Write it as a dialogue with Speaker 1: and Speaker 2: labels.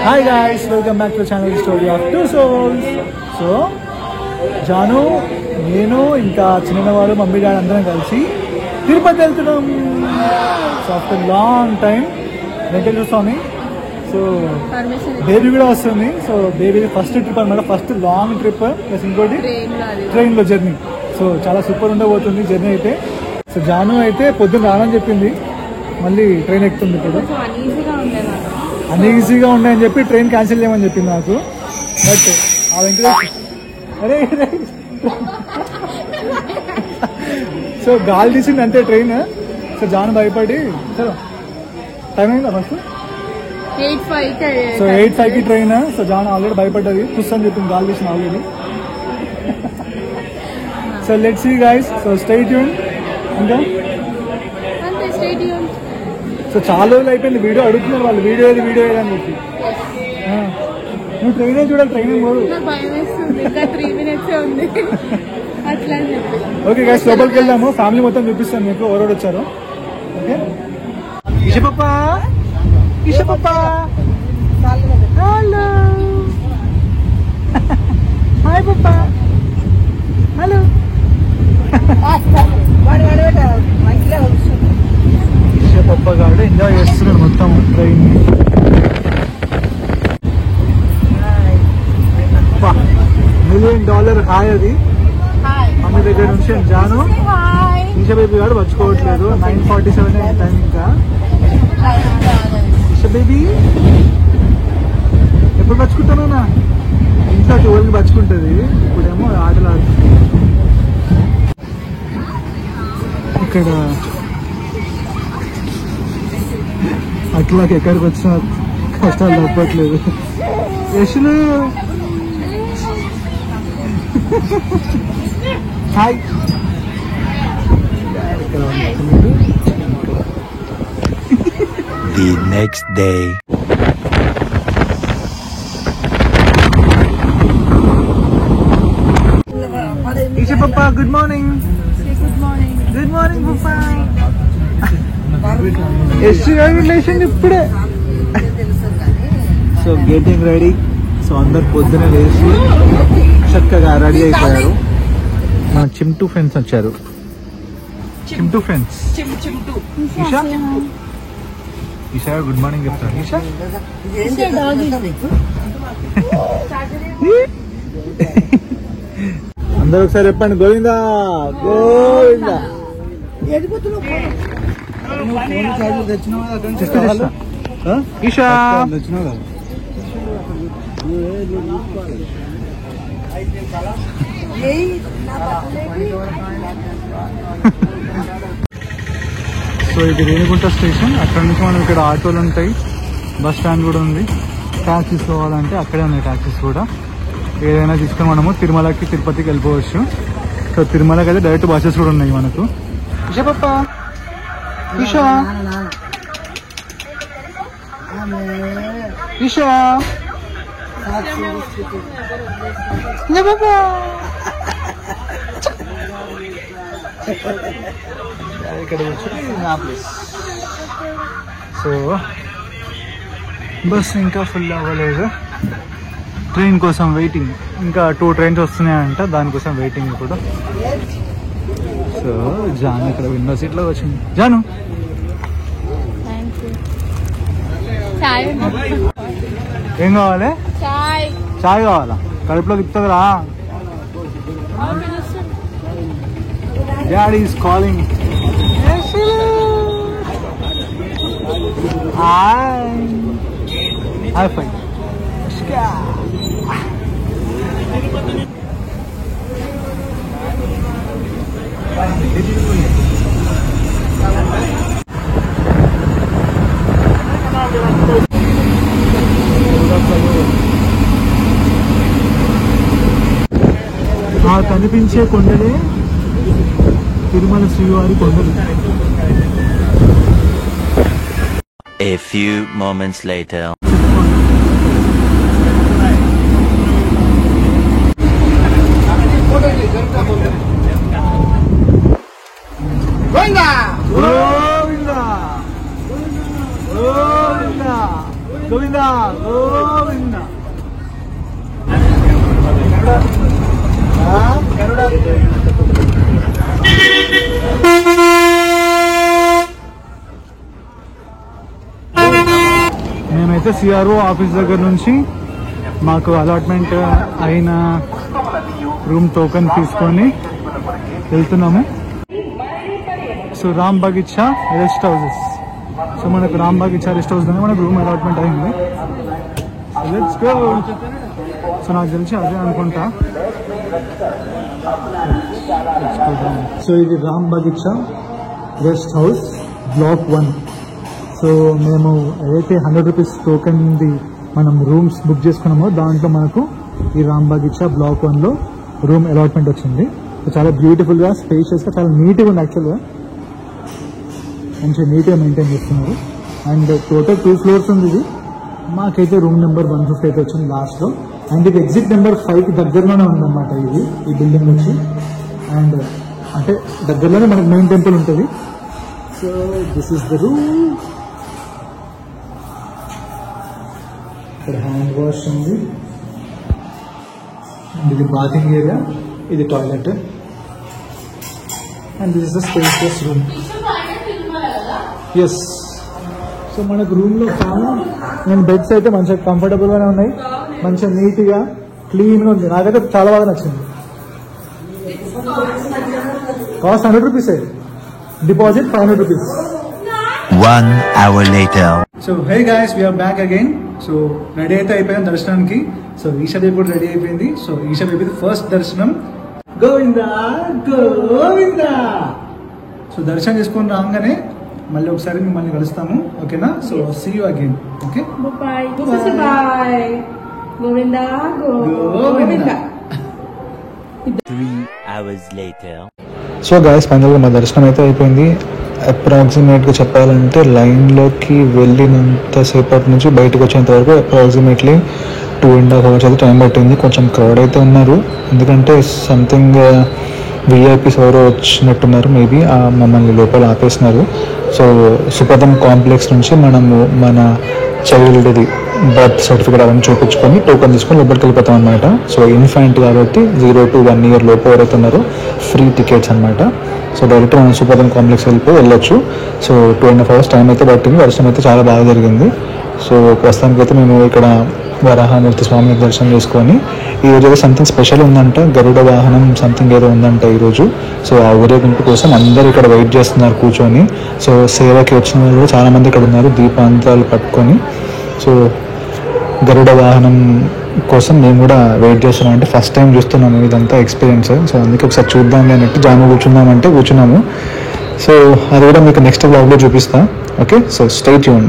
Speaker 1: Hi guys, welcome back to the channel Story of Two Souls. So, Janu నేను ఇంకా చిన్నవాడు mummy daddy అందరం కలిసి తిరుపతి వెళ్తున్నాం. So after long time Venkateswara Swami. So baby కూడా వస్తుంది. సో బేబీ ఫస్ట్ ట్రిప్ అనమాట, ఫస్ట్ లాంగ్ ట్రిప్ ప్లస్ ఇంకోటి ట్రైన్లో జర్నీ. సో చాలా సూపర్ ఉండబోతుంది జర్నీ అయితే. సో జాను అయితే పొద్దున్న రానని చెప్పింది, మళ్ళీ ట్రైన్ ఎక్కుతుంది. ఇప్పుడు అన్ఈజీగా ఉన్నాయని చెప్పి ట్రైన్ క్యాన్సిల్ చేయమని చెప్పింది నాకు. బట్ ఆ వెంకటేష్ అరే సో గాలి తీసింది అంతే ట్రైన్. సో జాను భయపడి చలో టైం అయిందా ఫస్ట్. సో 8:05కి ట్రైన్. సో జాను ఆల్రెడీ భయపడ్డది, చూస్తాను చెప్పింది గాలి తీసింది already. So let's see guys. So stay tune. ఇంకా సో చాలా రోజులు అయిపోయింది వీడియో అడుగుతున్నారు వాళ్ళు, వీడియో ఏది అని చెప్పి. నువ్వు ట్రైన్ చూడాలి, ట్రైన్ పోదు. ఓకే గైస్, లోపలికి వెళ్దాము. ఫ్యామిలీ మొత్తం చూపిస్తాను మీకు ఎవరోడు వచ్చారు. ఓకే ఇష పప్పా, ఇష పప్పా, హలో హాయ్ పప్పా, హలో. ఇష పప్ప కాబట్టి ఎంజాయ్ చేస్తున్నాడు మొత్తం ట్రైన్. $1 million హాయ్ అది అమ్మ దగ్గర నుంచి. జాను ఈష బేబీ గారు వచ్చుకోవట్లేదు. 9:47 టైం. ఇంకా ఈష బేబీ ఎప్పుడు పచ్చుకుంటానా? ఇంట్లో 12కి పచ్చుకుంటుంది. ఇప్పుడేమో ఆటలు ఆడుతుంది. ఇక్కడ అట్లాకి ఎక్కడికి వచ్చిన కష్టాలు తప్పట్లేదు. యశులు hi.
Speaker 2: The next day.
Speaker 1: Isha Papa, good morning.
Speaker 3: Good morning.
Speaker 1: Good morning Papa. Yeshu relation ఇప్పుడే. So getting ready. సో అందరు పొద్దున లేచి చక్కగా రెడీ అయిపోయారు. మన చిమ్టు ఫ్రెండ్స్ వచ్చారు. Chimtu friends. Esha Esha good morning చెప్తారు. ఈషా అందరూ ఒకసారి చెప్పండి గోవిందా గోవిందా. ఈషా సో ఇది రేణిగుంట స్టేషన్. అక్కడ నుంచి మనం ఇక్కడ ఆటోలు ఉంటాయి, బస్ స్టాండ్ కూడా ఉంది. ట్యాక్సీస్ పోవాలంటే అక్కడే ఉన్నాయి ట్యాక్సీస్ కూడా. ఏదైనా తీసుకొని మనము తిరుమలకి తిరుపతికి వెళ్ళిపోవచ్చు. సో తిరుమలకి అయితే డైరెక్ట్ బస్సెస్ కూడా ఉన్నాయి మనకు. ఈషా పప్ప, ఈషా ఈషా ఇక్కడ నా ప్లేస్. సో బస్ ఇంకా ఫుల్ అవ్వలేదు. ట్రైన్ కోసం వెయిటింగ్. ఇంకా 2 trains వస్తున్నాయంట, దానికోసం వెయిటింగ్ ఇప్పుడు. సో జాను ఇక్కడ విండో సీట్లో వచ్చింది. జాను ఏం కావాలి? చాయ్ కావాలా? కడుపులో తిప్పుతుందిరా. Daddy is calling. Hi fine. కనిపించే కొండలే తిరుమల శ్రీవారి కొండలు.
Speaker 2: A few moments later.
Speaker 1: Govinda! Govinda! Govinda! Govinda! మేమైతే సిఆర్ఓ ఆఫీస్ దగ్గర నుంచి మాకు అలాట్మెంట్ అయిన రూమ్ టోకెన్ తీసుకొని వెళ్తున్నాము. So Ram Bagicha rest houses. So మనకు రామ్ బగీచా రెస్ట్ హౌస్ దగ్గర మనకు రూమ్ అలాట్మెంట్ అయింది. Let's go. సో నాకు తెలిసి అదే అనుకుంటా. సో ఇది Ram Bagicha rest house block 1. So మేము ఏదైతే 100 రూపీస్ టోకెన్ది మనం రూమ్స్ బుక్ చేసుకున్నామో దాంట్లో మనకు ఈ రామ్ బగీచా బ్లాక్ 1లో రూమ్ అలాట్మెంట్ వచ్చింది. సో చాలా బ్యూటిఫుల్గా, స్పేషియస్గా, చాలా నీట్గా ఉంది. యాక్చువల్గా మంచిగా నీట్గా మెయింటైన్ చేస్తున్నారు. అండ్ టోటల్ 2 ఫ్లోర్స్ ఉంది ఇది. మాకైతే రూమ్ నెంబర్ 150 అయితే వచ్చింది లాస్ట్లో. అండ్ ఇది ఎగ్జిట్ నెంబర్ 5కి దగ్గరలోనే ఉందన్నమాట ఇది, ఈ బిల్డింగ్ నుంచి. అండ్ అంటే దగ్గరలోనే మనకు మెయిన్ టెంపుల్ ఉంటుంది. So this is the room. ఇక్కడ హ్యాండ్ వాష్ ఉంది. అండ్ ఇది బాతింగ్ ఏరియా, ఇది toilet. And this is the spacious room. Yes. So మనకు రూమ్లో చాలా నేను బెడ్స్ అయితే మంచిగా కంఫర్టబుల్గానే ఉన్నాయి, మంచిగా నీట్గా క్లీన్గా ఉంది. నాకైతే చాలా బాగా నచ్చింది. కాస్ట్ 100 రూపీసే, deposit 500 rupees.
Speaker 2: 1 hour later.
Speaker 1: So hey guys, we are back again. So ready అయితే అయిపోయాం దర్శనానికి. సో ఈషాదేవి కూడా రెడీ అయిపోయింది. సో ఈషాదేవి ఫస్ట్ దర్శనం. గోవిందా గోవిందా. సో దర్శనం చేసుకొని రాగానే మళ్ళీ ఒకసారి మిమ్మల్ని కలుస్తాము, ఓకేనా? So see you again. Okay,
Speaker 3: bye bye. Govinda Govinda.
Speaker 2: 3 hours later.
Speaker 1: So guys, ఫైనల్గా మా దర్శనం అయితే అయిపోయింది. అప్రాక్సిమేట్గా చెప్పాలంటే లైన్లోకి వెళ్ళినంతసేపటి నుంచి బయటకు వచ్చేంత వరకు అప్రాక్సిమేట్లీ 2.5 hours అయితే టైం పట్టింది. కొంచెం క్రౌడ్ అయితే ఉన్నారు, ఎందుకంటే సంథింగ్ విఐపీస్ ఎవరో వచ్చినట్టున్నారు. మేబీ మమ్మల్ని లోపల ఆపేసినారు. సో సుపదం కాంప్లెక్స్ నుంచి మనము మన చైల్డ్ది బర్త్ సర్టిఫికేట్ అవన్నీ చూపించుకొని టోకెన్ తీసుకొని లోపలికి వెళ్ళిపోతాం అనమాట. సో ఇన్ఫాంట్ కాబట్టి 0 to 1 year లోపు ఎవరైతే ఉన్నారో ఫ్రీ టికెట్స్ అనమాట. సో డైరెక్ట్ మనం సుపదం కాంప్లెక్స్ వెళ్ళొచ్చు. సో 2.5 hours టైం అయితే పట్టింది. దర్శనం అయితే చాలా బాగా జరిగింది. సో ప్రస్తుతానికి అయితే మేము ఇక్కడ వరాహమూర్తి స్వామి దర్శనం చేసుకొని, ఈరోజు ఏదో సంథింగ్ స్పెషల్ ఉందంట, గరుడ వాహనం సంథింగ్ ఏదో ఉందంట ఈరోజు. సో ఆ ఊరేగింపు కోసం అందరూ ఇక్కడ వెయిట్ చేస్తున్నారు కూర్చొని. సో సేవకి వచ్చిన వాళ్ళు చాలామంది ఇక్కడ ఉన్నారు దీపాంతరాలు పట్టుకొని. సో గరుడ వాహనం కోసం మేము కూడా వెయిట్ చేస్తున్నాం. అంటే ఫస్ట్ టైం చూస్తున్నాము ఇదంతా ఎక్స్పీరియన్స్. సో అందుకే ఒకసారి చూద్దాం అన్నట్టు జాము కూర్చున్నాము. సో అది కూడా మీకు నెక్స్ట్ వ్లాగ్లో చూపిస్తా. Okay, so stay tune.